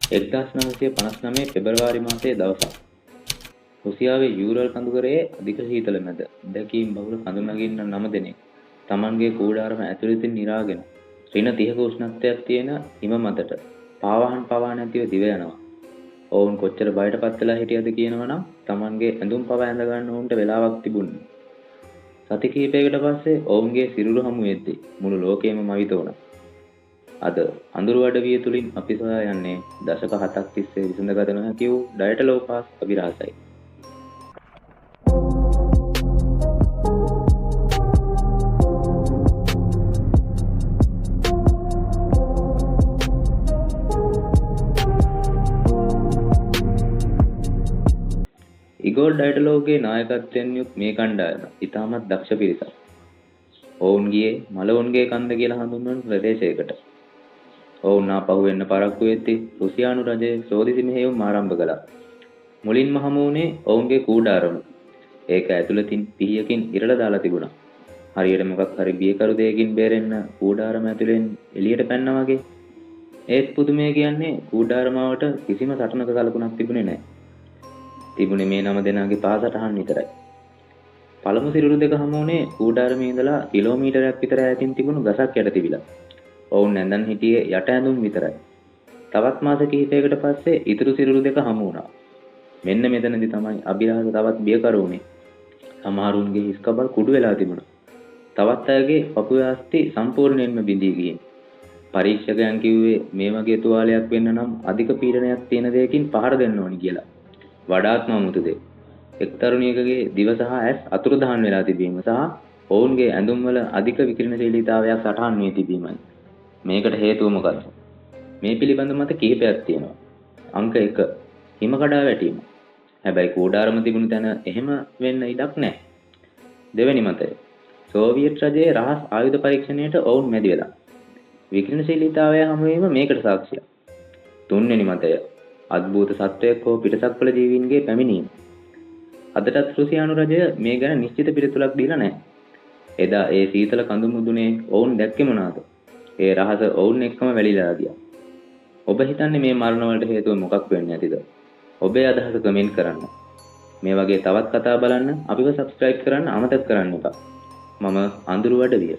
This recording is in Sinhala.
1959 පෙබරවාරි මාසයේ දවසක් රුසියාවේ යූරල් කඳුකරයේ අධික සීතල මැද දැකීම් බහුල කඳු නගින්න 9 දෙනෙක් Tamanගේ කූඩාරම ඇතුළතින් නිරාගෙන ඍණ 30ක උෂ්ණත්වයක් තියෙන හිම මතට පාවහන් පවා නැතිව දිව යනවා. ඔවුන් කොච්චර බයටපත් වෙලා හිටියද කියනවනම් Tamanගේ ඇඳුම් පවා ඇඳ ගන්න උන්ට වෙලාවක් තිබුණේ. සති කිහිපයකට පස්සේ ඔවුන්ගේ සිරුරු හමු වෙද්දී මුළු ලෝකෙම මවිත වුණා. අද අඳුරු අඩවිය තුලින් අපි සොයා යන්නේ දශක 7ක් තිස්සේ විසඳගත නොහැකි වූ ඩයටලෝපාස් අභිරහසයි. ඉගෝර් ඩයටලෝගේ නායකත්වයෙන් යුත් මේ කණ්ඩායම ඉතාමත් දක්ෂ පිරිසක්. ඔවුන් ගියේ මලවුන්ගේ කන්ද කියලා හඳුන්වන ප්‍රදේශයකට. ඔවුන් ආපහු වෙන්න පරක්කු වෙද්දී රුසියානු රජය සෝදිසි මෙහෙයුම් ආරම්භ කළා. මුලින්ම හමු වුණේ ඔවුන්ගේ කූඩාරම. ඒක ඇතුළතින් පිහියකින් ඉරලා දාලා තිබුණා. හරියට මොකක් හරි බියකරු දෙයකින් බේරෙන්න කූඩාරම ඇතුලෙන් එළියට පැන්නා වගේ. ඒත් පුදුමය කියන්නේ කූඩාරමාවට කිසිම සටනක කලකුණක් තිබුණේ නැහැ. තිබුණේ මේ 9 දෙනාගේ පාසටහන් විතරයි. පළමු සිරුරු දෙක හමු වුණේ කූඩාරමේ ඉඳලා කිලෝමීටරයක් විතර ඈතින් තිබුණු ගසක් යට තිබිලා. ඔවුන් නැඳන් හිටියේ යට ඇඳුම් විතරයි. තවත් මාස කිහිපයකට පස්සේ ඉතුරු සිරුරු දෙක හමු වුණා. මෙන්න මෙතනදී තමයි අභිරහස තවත් බියකරු වුණේ. සමහරුන්ගේ හිස් කබල් කුඩු වෙලා තිබුණා. තවත් අයගේ පපුවේ අස්ථි සම්පූර්ණයෙන්ම බිඳී ගියේ. පරීක්ෂකයන් කිව්වේ මේ වගේ තුවාලයක් වෙන්න නම් අධික පීඩනයක් තියෙන දෙයකින් පහර දෙන්න ඕනි කියලා. වඩාත්ම අමුතු දෙයක්. එක් තරුණියකගේ දිව සහ ඇස් අතුරුදහන් වෙලා තිබීම සහ ඔවුන්ගේ ඇඳුම් වල අධික විකිරණශීලීතාවයක් සටහන් වී තිබීමයි. මේකට හේතුව මොකක්ද? මේ පිළිබඳ මත කිහිපයක් තියෙනවා. අංක 1 හිම කඩා වැටීම. හැබැයි කූඩාරම තිබුණු තැන එහෙම වෙන්න ඉඩක් නැහැ. දෙවෙනි මතය සෝවියට් රජයේ රහස් ආයුධ පරීක්ෂණයට ඔවුන් මැදි වෙලා. විකිරණශීලීතාවය හමු වීම මේකට සාක්ෂියක්. තුන්වෙනි මතය අද්භූත සත්වයක් හෝ පිටසක්වල ජීවීන්ගේ පැමිණීම. අදටත් රුසියානු රජය මේ ගැන නිශ්චිත පිළිතුරක් දීලා නැහැ. එදා ඒ සීතල කඳු මුදුනේ ඔවුන් දැක්කේ මොනවාද? ඒ රහස ඔවුන් එක්කම වැලිලා ගියා. ඔබ හිතන්නේ මේ මරණ වලට හේතුව මොකක් වෙන්නේ නැතිද? ඔබේ අදහස කමෙන්ට් කරන්න. මේ වගේ තවත් කතා බලන්න අපිව subscribe කරන්න අමතක කරන්න එපා. මම අඳුරු අඩවිය.